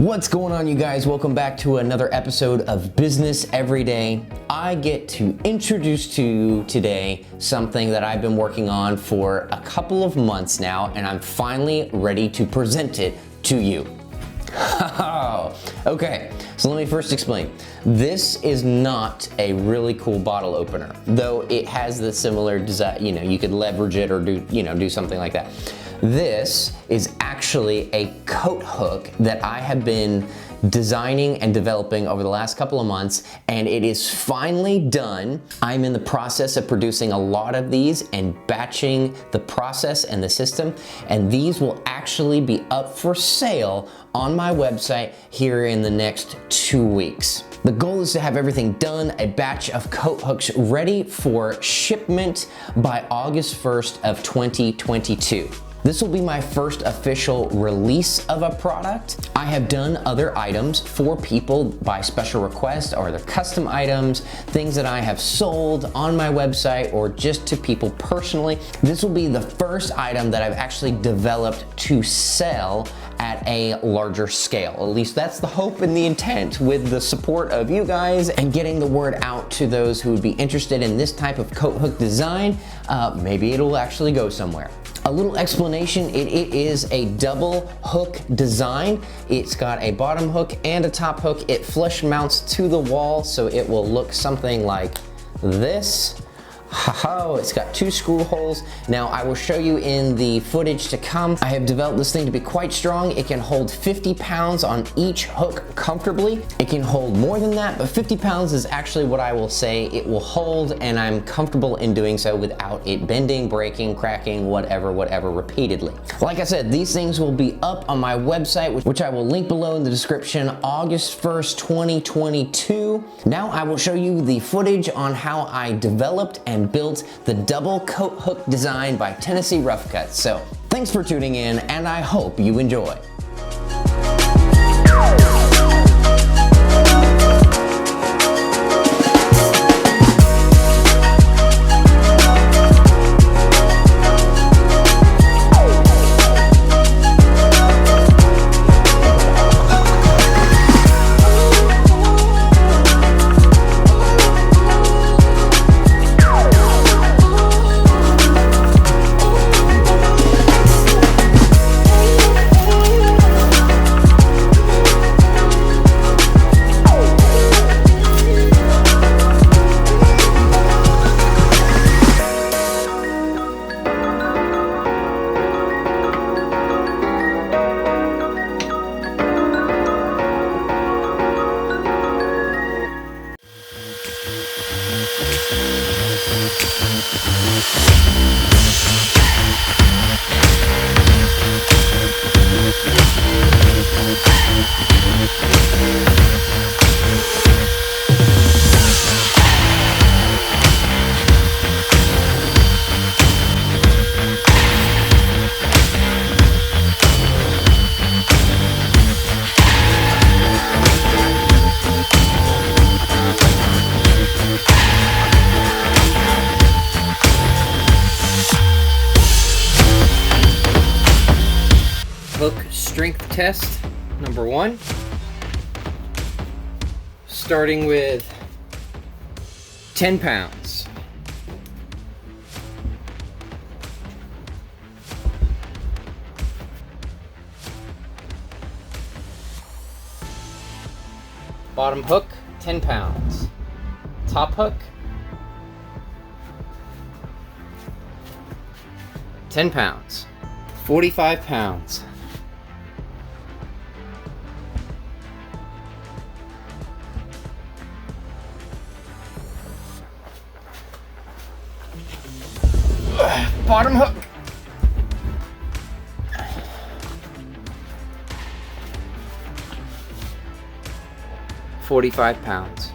What's going on, you guys? Welcome back to another episode of Business Every Day. I get to introduce to you today something that I've been working on for a couple of months now, and I'm finally ready to present it to you. Okay, so let me first explain. This is not a really cool bottle opener, though it has the similar design. You could leverage it or do something like that. This is actually a coat hook that I have been designing and developing over the last couple of months, and it is finally done. I'm in the process of producing a lot of these and batching the process and the system, and these will actually be up for sale on my website here in the next 2 weeks. The goal is to have everything done, a batch of coat hooks ready for shipment by August 1st of 2022. This will be my first official release of a product. I have done other items for people by special request, or they're custom items, things that I have sold on my website or just to people personally. This will be the first item that I've actually developed to sell at a larger scale. At least that's the hope and the intent, with the support of you guys and getting the word out to those who would be interested in this type of coat hook design. Maybe it'll actually go somewhere. A little explanation, it is a double hook design. It's got a bottom hook and a top hook. It flush mounts to the wall, so it will look something like this. It's got 2 screw holes. Now I will show you in the footage to come. I have developed this thing to be quite strong. It can hold 50 pounds on each hook comfortably. It can hold more than that, but 50 pounds is actually what I will say it will hold, and I'm comfortable in doing so without it bending, breaking, cracking, whatever, repeatedly. Like I said, these things will be up on my website, which I will link below in the description, August 1st, 2022. Now I will show you the footage on how I developed and built the double coat hook design by Tennessee Rough Cuts. So thanks for tuning in, and I hope you enjoy. Hook strength test number 1. Starting with 10 pounds. Bottom hook, 10 pounds. Top hook, 10 pounds. 45 pounds. Bottom hook, 45 pounds.